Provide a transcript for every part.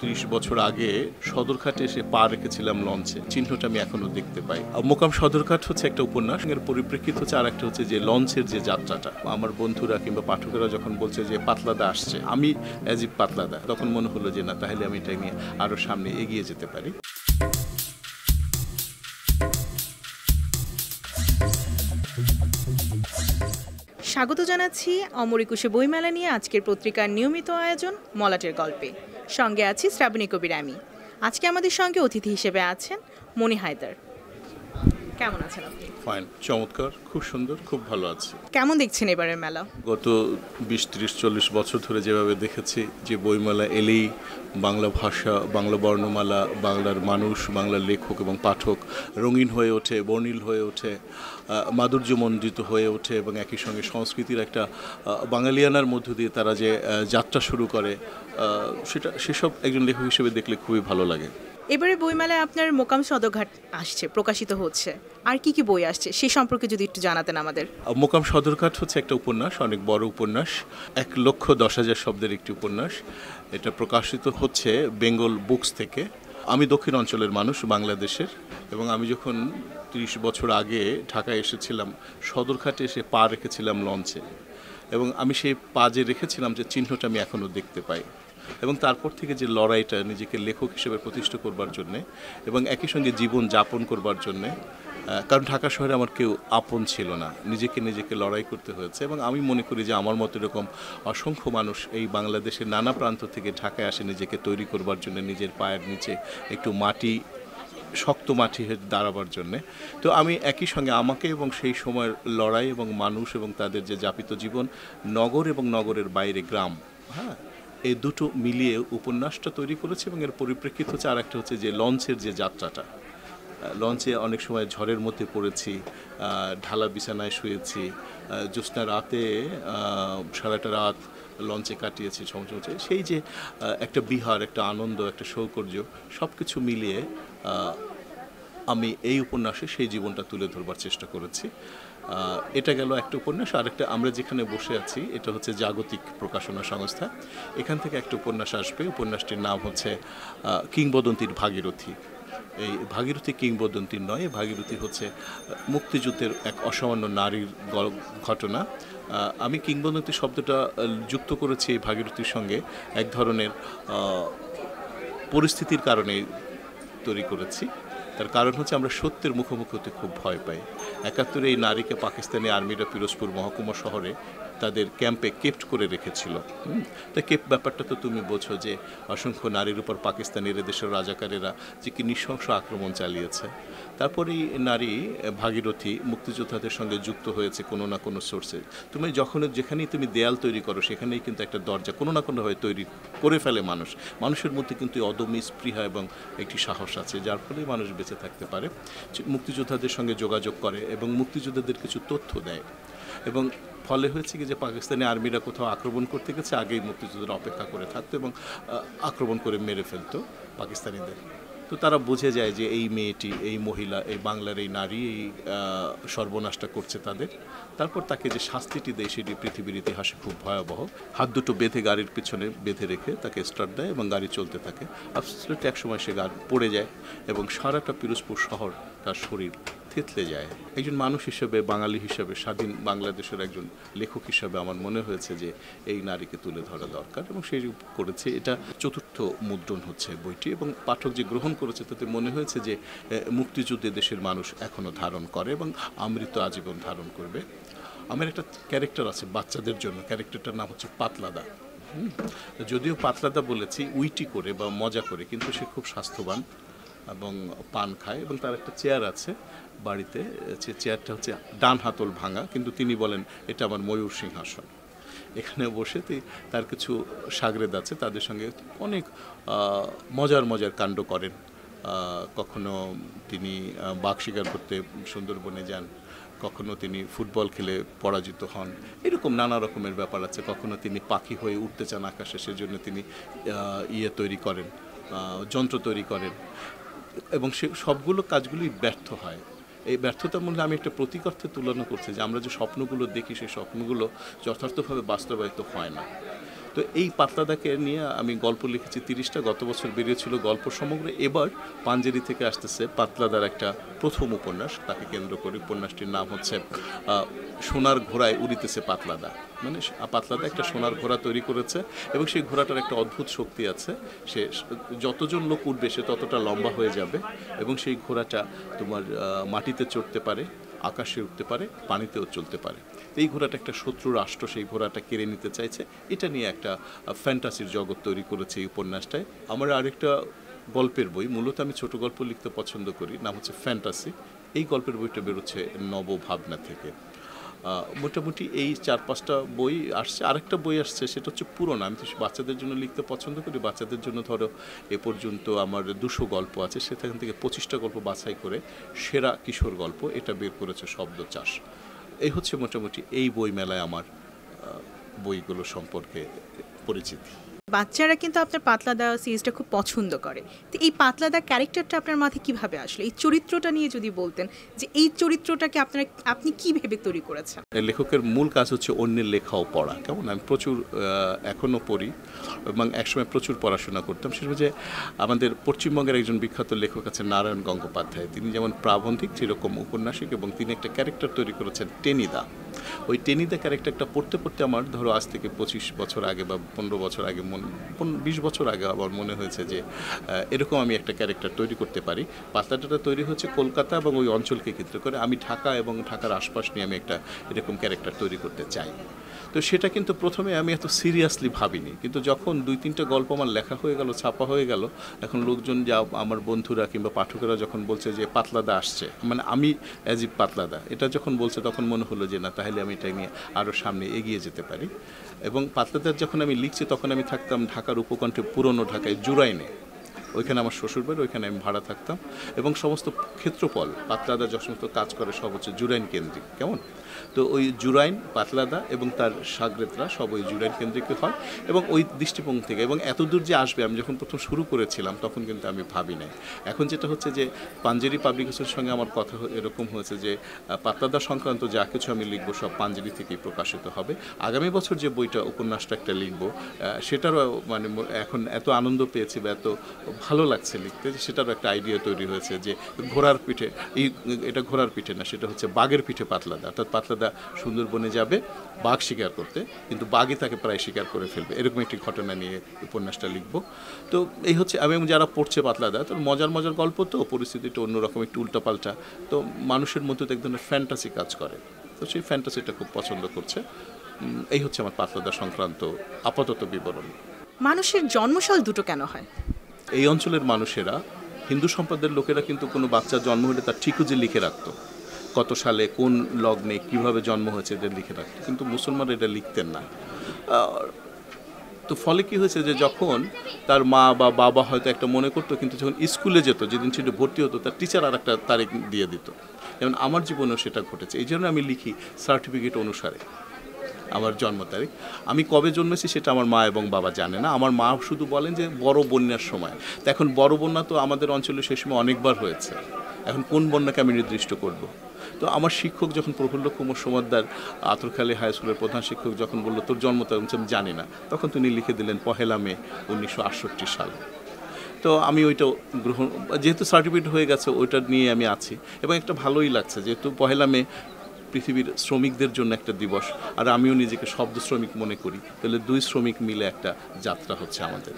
৩০ বছর আগে সদরঘাটে এসে পা রেখেছিলাম লঞ্চে, চিহ্নটা আমি এখনো দেখতে পাই। মোকাম সদরঘাট হচ্ছে একটা উপন্যাস, এর পরিপ্রেক্ষিত হচ্ছে আর একটা হচ্ছে যে লঞ্চের যে যাত্রাটা। আমার বন্ধুরা কিংবা পাঠকেরা যখন বলছে যে পাতলাদা আসছে, আমি অ্যাজ ইফ পাতলাদা, তখন মনে হলো যে না, তাহলে আমি এটা নিয়ে আরো সামনে এগিয়ে যেতে পারি। স্বাগত জানাচ্ছি অমর একুশে বইমেলা নিয়ে আজকের পত্রিকার নিয়মিত আয়োজন মলাটের গল্পে। সঙ্গে আছি শ্রাবণী কবির আমি। আজকে আমাদের সঙ্গে অতিথি হিসেবে আছেন মনি হায়দার। কেমন আছেন আপনি? ফাইন, চমৎকার, খুব সুন্দর, খুব ভালো আছে। কেমন দেখছেন এবারের মেলা? গত 20-30-40 বছর ধরে যেভাবে দেখেছি যে বইমেলা এলেই বাংলা ভাষা, বাংলা বর্ণমালা, বাংলার মানুষ, বাংলার লেখক এবং পাঠক রঙিন হয়ে ওঠে, বর্ণিল হয়ে ওঠে, মাধুর্যমণ্ডিত হয়ে ওঠে এবং একই সঙ্গে সংস্কৃতির একটা বাঙালিয়ানার মধ্য দিয়ে তারা যে যাত্রা শুরু করে, সেসব একজন লেখক হিসেবে দেখলে খুবই ভালো লাগে। এবারে বইমেলায় আপনার মোকাম সদরঘাট আসছে, প্রকাশিত হচ্ছে, আর কি কি বই আসছে সে সম্পর্কে যদি একটু জানাতেন আমাদের। মোকাম সদরঘাট হচ্ছে একটা উপন্যাস, অনেক বড় উপন্যাস, 1,10,000 শব্দের একটি উপন্যাস। এটা প্রকাশিত হচ্ছে বেঙ্গল বুকস থেকে। আমি দক্ষিণ অঞ্চলের মানুষ, বাংলাদেশের, এবং আমি যখন 30 বছর আগে ঢাকায় এসেছিলাম, সদরঘাটে এসে পা রেখেছিলাম লঞ্চে, এবং আমি সেই পা যে রেখেছিলাম যে চিহ্নটা আমি এখনও দেখতে পাই। এবং তারপর থেকে যে লড়াইটা নিজেকে লেখক হিসেবে প্রতিষ্ঠা করবার জন্যে এবং একই সঙ্গে জীবন যাপন করবার জন্যে, কারণ ঢাকা শহরে আমার কেউ আপন ছিল না, নিজেকে লড়াই করতে হয়েছে। এবং আমি মনে করি যে আমার মতো এরকম অসংখ্য মানুষ এই বাংলাদেশের নানা প্রান্ত থেকে ঢাকায় আসে নিজেকে তৈরি করবার জন্য, নিজের পায়ের নিচে একটু শক্ত মাটি দাঁড়াবার জন্যে। তো আমি একই সঙ্গে আমাকে এবং সেই সময়ের লড়াই এবং মানুষ এবং তাদের যে যাপিত জীবন, নগর এবং নগরের বাইরে গ্রাম, হ্যাঁ, এই দুটো মিলিয়ে উপন্যাসটা তৈরি করেছি। এবং এর পরিপ্রেক্ষিত হচ্ছে আর একটা হচ্ছে যে লঞ্চের যে যাত্রাটা। লঞ্চে অনেক সময় ঝড়ের মধ্যে পড়েছি, ঢালা বিছানায় শুয়েছি, জ্যোৎস্না রাতে সারাটা রাত লঞ্চে কাটিয়েছি সমুদ্রে। সেই যে একটা বিহার, একটা আনন্দ, একটা সৌকর্য, সব কিছু মিলিয়ে আমি এই উপন্যাসে সেই জীবনটা তুলে ধরবার চেষ্টা করেছি। এটা গেল একটা উপন্যাস। আরেকটা, আমরা যেখানে বসে আছি এটা হচ্ছে জাগতিক প্রকাশনা সংস্থা, এখান থেকে একটা উপন্যাস আসবে। উপন্যাসটির নাম হচ্ছে কিংবদন্তির ভাগীরথী। এই ভাগীরথী কিংবদন্তির নয়, ভাগীরথী হচ্ছে মুক্তিযুদ্ধের এক অসামান্য নারীর ঘটনা। আমি কিংবদন্তি শব্দটা যুক্ত করেছি এই ভাগীরথীর সঙ্গে এক ধরনের পরিস্থিতির কারণে তৈরি করেছি। তার কারণ হচ্ছে আমরা সত্যের মুখোমুখি হতে খুব ভয় পাই। 71-এ এই নারীকে পাকিস্তানি আর্মিরা পিরোজপুর মহকুমা শহরে তাদের ক্যাম্পে কেপ্ট করে রেখেছিল। তা কেপ্ট ব্যাপারটা তো তুমি বোঝো, যে অসংখ্য নারীর উপর পাকিস্তানির দেশের রাজাকারেরা যে কি নৃশংস আক্রমণ চালিয়েছে। তারপরেই নারী ভাগীরথী মুক্তিযোদ্ধাদের সঙ্গে যুক্ত হয়েছে কোনো না কোনো সোর্সে। তুমি যেখানেই তুমি দেয়াল তৈরি করো, সেখানেই কিন্তু একটা দরজা কোনো না কোনোভাবে তৈরি করে ফেলে মানুষ। মানুষের মধ্যে কিন্তু অদম্য স্পৃহা এবং একটি সাহস আছে, যার ফলে মানুষ বেঁচে থাকতে পারে। মুক্তিযোদ্ধাদের সঙ্গে যোগাযোগ করে এবং মুক্তিযোদ্ধাদের কিছু তথ্য দেয়। এবং ফলে হয়েছে কি যে পাকিস্তানি আর্মিরা কোথাও আক্রমণ করতে গেছে, আগেই মুক্তিযোদ্ধারা অপেক্ষা করে থাকতো এবং আক্রমণ করে মেরে ফেলতো পাকিস্তানিদের। তো তারা বুঝে যায় যে এই মেয়েটি, এই মহিলা, এই বাংলার এই নারী এই সর্বনাশটা করছে তাদের। তারপর তাকে যে শাস্তিটি দেয় সেটি পৃথিবীর ইতিহাসে খুব ভয়াবহ। হাত দুটো বেঁধে গাড়ির পিছনে বেঁধে রেখে তাকে স্টার্ট দেয় এবং গাড়ি চলতে থাকে। আফসোসলি এক সময় সে গাড়ি পড়ে যায় এবং সারাটা পিরোজপুর শহর, তার শরীর থেতলে যায়। একজন মানুষ হিসেবে, বাঙালি হিসেবে, স্বাধীন বাংলাদেশের একজন লেখক হিসেবে আমার মনে হয়েছে যে এই নারীকে তুলে ধরা দরকার, এবং সেই করেছে। এটা 4র্থ মুদ্রণ হচ্ছে বইটি, এবং পাঠক যে গ্রহণ করেছে তাতে মনে হয়েছে যে মুক্তিযুদ্ধে দেশের মানুষ এখনও ধারণ করে এবং আমৃত আজীবন ধারণ করবে। আমার একটা ক্যারেক্টার আছে বাচ্চাদের জন্য, ক্যারেক্টারটার নাম হচ্ছে পাতলাদা। যদিও পাতলাদা বলেছি উইটি করে বা মজা করে, কিন্তু সে খুব স্বাস্থ্যবান এবং পান খায়, এবং তার একটা চেয়ার আছে বাড়িতে। চেয়ারটা হচ্ছে ডান হাতল ভাঙা, কিন্তু তিনি বলেন এটা আমার ময়ূর সিংহাসন। এখানে বসে তার কিছু সাগরেদ আছে, তাদের সঙ্গে অনেক মজার কাণ্ড করেন। কখনো তিনি বাঘ শিকার করতে সুন্দরবনে যান, কখনো তিনি ফুটবল খেলে পরাজিত হন, এরকম নানা রকমের ব্যাপার আছে। কখনো তিনি পাখি হয়ে উঠতে চান আকাশে, সেজন্য তিনি তৈরি করেন, যন্ত্র তৈরি করেন, এবং সে সবগুলো কাজগুলি ব্যর্থ হয়। এই ব্যর্থতার মধ্যে আমি একটা প্রতীক অর্থে তুলনা করছি যে আমরা যে স্বপ্নগুলো দেখি, সেই স্বপ্নগুলো যথার্থভাবে বাস্তবায়িত হয় না। তো এই পাতলাদাকে নিয়ে আমি গল্প লিখেছি 30টা, গত বছর বেরিয়েছিল গল্প সমগ্র। এবার পাঞ্জেরি থেকে আসতেছে পাতলাদার একটা প্রথম উপন্যাস, তাকে কেন্দ্র করে। উপন্যাসটির নাম হচ্ছে সোনার ঘোড়ায় উড়িতেছে পাতলাদা। মানে পাতলাদা একটা সোনার ঘোড়া তৈরি করেছে এবং সেই ঘোড়াটার একটা অদ্ভুত শক্তি আছে, সে যতজন লোক উঠবে সে ততটা লম্বা হয়ে যাবে এবং সেই ঘোড়াটা তোমার মাটিতে চড়তে পারে, আকাশে উঠতে পারে, পানিতেও চলতে পারে। এই ঘোড়াটা একটা শত্রু রাষ্ট্র সেই ঘোড়াটা কেড়ে নিতে চাইছে। এটা নিয়ে একটা ফ্যান্টাসির জগৎ তৈরি করেছে এই উপন্যাসটায়। আমার আরেকটা গল্পের বই, মূলত আমি ছোট গল্প লিখতে পছন্দ করি, নাম হচ্ছে ফ্যান্টাসি। এই গল্পের বইটা বেরোচ্ছে নবভাবনা থেকে। মোটামুটি এই 4-5টা বই আসছে। আরেকটা বই আসছে, সেটা হচ্ছে পুরনো। আমি তো বাচ্চাদের জন্য লিখতে পছন্দ করি। বাচ্চাদের জন্য ধরো এ পর্যন্ত আমার 200 গল্প আছে, সেখান থেকে 25টা গল্প বাছাই করে সেরা কিশোর গল্প এটা বের করেছে শব্দ চাষ। এই হচ্ছে মোটামুটি এই বই মেলায় আমার বইগুলো সম্পর্কে পরিচিতি। বাচ্চারা কিন্তু আপনার পাতলাদা সিরিজটা খুব পছন্দ করে। তো এই পাতলাদা ক্যারেক্টারটা আপনার মাথায় কিভাবে আসলো? এই চরিত্রটা নিয়ে যদি বলতেন যে এই চরিত্রটাকে আপনি কি ভেবে তৈরি করেছেন? লেখকের মূল কাজ হচ্ছে অন্যের লেখা ও পড়া। কেমন আমি প্রচুর এখনও পড়ি এবং একসময় প্রচুর পড়াশোনা করতাম। সেটা যে আমাদের পশ্চিমবঙ্গের একজন বিখ্যাত লেখক আছেন নারায়ণ গঙ্গোপাধ্যায়। তিনি যেমন প্রাবন্ধিক সেরকম উপন্যাসিক এবং তিনি একটা ক্যারেক্টার তৈরি করেছেন টেনিদা। ওই টেনিদা ক্যারেক্টারটা পড়তে পড়তে আমার ধরো আজ থেকে 25 বছর আগে বা 15 বছর আগে 20 বছর আগে আমার মনে হয়েছে যে এরকম আমি একটা ক্যারেক্টার তৈরি করতে পারি। পাতলাদাটা তৈরি হচ্ছে কলকাতা এবং ওই অঞ্চলকে কেন্দ্র করে। আমি ঢাকা এবং ঢাকার আশপাশ নিয়ে আমি একটা এরকম ক্যারেক্টার তৈরি করতে চাই। তো সেটা কিন্তু প্রথমে আমি এত সিরিয়াসলি ভাবিনি, কিন্তু যখন 2-3টা গল্প আমার লেখা হয়ে গেল, ছাপা হয়ে গেল, এখন লোকজন যা আমার বন্ধুরা কিংবা পাঠকেরা যখন বলছে যে পাতলাদা আসছে, মানে আমি অ্যাজ ইফ পাতলাদা এটা যখন বলছে, তখন মনে হলো যে না, তাহলে আমি এটা নিয়ে আরও সামনে এগিয়ে যেতে পারি। এবং পাতলাদার যখন আমি লিখছি তখন আমি থাকতাম ঢাকার উপকণ্ঠে, পুরনো ঢাকায় জুরাইনে। ওইখানে আমার শ্বশুরবাড়ি, ওইখানে আমি ভাড়া থাকতাম এবং সমস্ত ক্ষেত্রফল পাতলাদা যে সমস্ত কাজ করে সব হচ্ছে জুরাইন কেন্দ্রিক। কেমন? তো ওই জুরাইন, পাতলাদা এবং তার সাগরেতরা সব ওই জুরাইন কেন্দ্রিক হয় এবং ওই দৃষ্টিভঙ্গি থেকে এবং এত দূর যে আসবে আমি যখন প্রথম শুরু করেছিলাম তখন কিন্তু আমি ভাবি নাই। এখন যেটা হচ্ছে যে পাঞ্জেরি পাবলিকেশনের সঙ্গে আমার কথা এরকম হয়েছে যে পাতলাদা সংক্রান্ত যা কিছু আমি লিখবো সব পাঞ্জেরি থেকেই প্রকাশিত হবে। আগামী বছর যে বইটা উপন্যাসটা একটা লিখবো, সেটারও মানে এখন এত আনন্দ পেয়েছি বা এত ভালো লাগছে লিখতে, সেটারও একটা আইডিয়া তৈরি হয়েছে যে ঘোড়ার পিঠে, এটা ঘোড়ার পিঠে না, সেটা হচ্ছে বাঘের পিঠে পাতলাদা। অর্থাৎ পাতলাদা সুন্দরবনে যাবে বাঘ শিকার করতে, কিন্তু বাঘই তাকে প্রায় শিকার করে ফেলবে, এরকম একটি ঘটনা নিয়ে উপন্যাসটা লিখব। তো এই হচ্ছে, এবং যারা পড়ছে পাতলাদা, তো মজার মজার গল্প, তো পরিস্থিতিটা অন্যরকম, একটু উল্টাপাল্টা, তো মানুষের মধ্যে তো এক ধরনের ফ্যান্টাসি কাজ করে, তো সেই ফ্যান্টাসিটা খুব পছন্দ করছে। এই হচ্ছে আমার পাতলাদা সংক্রান্ত আপাতত বিবরণ। মানুষের জন্মসাল দুটো কেন হয়? এই অঞ্চলের মানুষেরা, হিন্দু সম্প্রদায়ের লোকেরা কিন্তু কোনো বাচ্চা জন্ম হলে তার ঠিকুজি লিখে রাখতো, কত সালে কোন লগ্নে কিভাবে জন্ম হয়েছে এটা লিখে রাখতো, কিন্তু মুসলমানরা এটা লিখতেন না। তো ফলে কি হয়েছে যে যখন তার মা বা বাবা হয়তো একটা মনে করতো, কিন্তু যখন স্কুলে যেত, যেদিন সেটা ভর্তি হতো, তার টিচার আর একটা তারিখ দিয়ে দিত। যেমন আমার জীবনেও সেটা ঘটেছে। এই জন্য আমি লিখি সার্টিফিকেট অনুসারে আমার জন্ম তারিখ। আমি কবে জন্মেছি সেটা আমার মা এবং বাবা জানে না। আমার মা শুধু বলেন যে বড় বন্যার সময়। তো এখন বড় বন্যা তো আমাদের অঞ্চলে সেই সময় অনেকবার হয়েছে, এখন কোন বন্যাকে আমি নির্দিষ্ট করব? তো আমার শিক্ষক যখন প্রফুল্ল কুমার সমাদ্দার আতরখালী হাই স্কুলের প্রধান শিক্ষক যখন বললো তোর জন্ম তারিখ, আমি জানি না, তখন তিনি লিখে দিলেন 1 মে 1968 সাল। তো আমি ওইটা গ্রহণ, যেহেতু সার্টিফিকেট হয়ে গেছে, ওইটা নিয়ে আমি আছি এবং একটা ভালোই লাগছে, যেহেতু 1 মে পৃথিবীর শ্রমিকদের জন্য একটা দিবস, আর আমিও নিজেকে শব্দ শ্রমিক মনে করি, তাহলে 2 শ্রমিক মিলে একটা যাত্রা হচ্ছে আমাদের।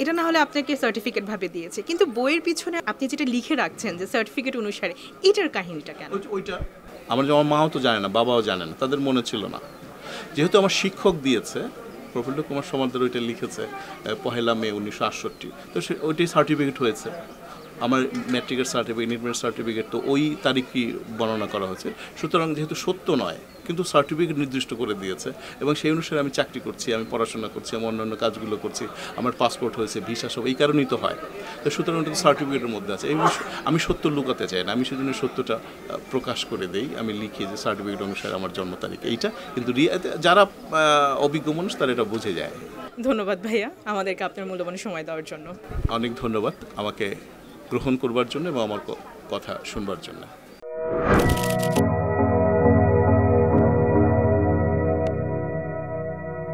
এটা না হলে আপনাকে সার্টিফিকেট ভাবে দিয়েছে, কিন্তু বইয়ের পিছনে আপনি যেটা লিখে রাখছেন যে সার্টিফিকেট অনুসারে, এটার কাহিনীটা কেন? ওইটা আমার মাও তো জানে না, বাবাও জানে না, তাদের মনে ছিল না। যেহেতু আমার শিক্ষক দিয়েছে, প্রফুল্ল কুমার সমাদ্দার ওইটা লিখেছে 1 মে 1968, তো ওইটাই সার্টিফিকেট হয়েছে। আমার ম্যাট্রিকের সার্টিফিকেট, ইন্টারমিডিয়েট সার্টিফিকেট, তো ওই তারিখই বর্ণনা করা হয়েছে। সুতরাং যেহেতু সত্য নয়, কিন্তু সার্টিফিকেট নির্দিষ্ট করে দিয়েছে এবং সেই অনুসারে আমি চাকরি করছি, আমি পড়াশোনা করছি, আমি অন্যান্য কাজগুলো করছি, আমার পাসপোর্ট হয়েছে, ভিসা, সব এই কারণেই তো হয়। তো সুতরাং ওটা তো সার্টিফিকেটের মধ্যে আছে। আমি সত্য লুকাতে চাই না, আমি সেজন্য সত্যটা প্রকাশ করে দেই। আমি লিখি যে সার্টিফিকেট অনুসারে আমার জন্ম তারিখ এইটা, কিন্তু যারা অভিজ্ঞ মানুষ তারা এটা বুঝে যায়। ধন্যবাদ ভাইয়া আমাদেরকে আপনার মূল্যবান সময় দেওয়ার জন্য। অনেক ধন্যবাদ আমাকে গ্রহণ করবার জন্য এবং আমার কথা শুনবার জন্য।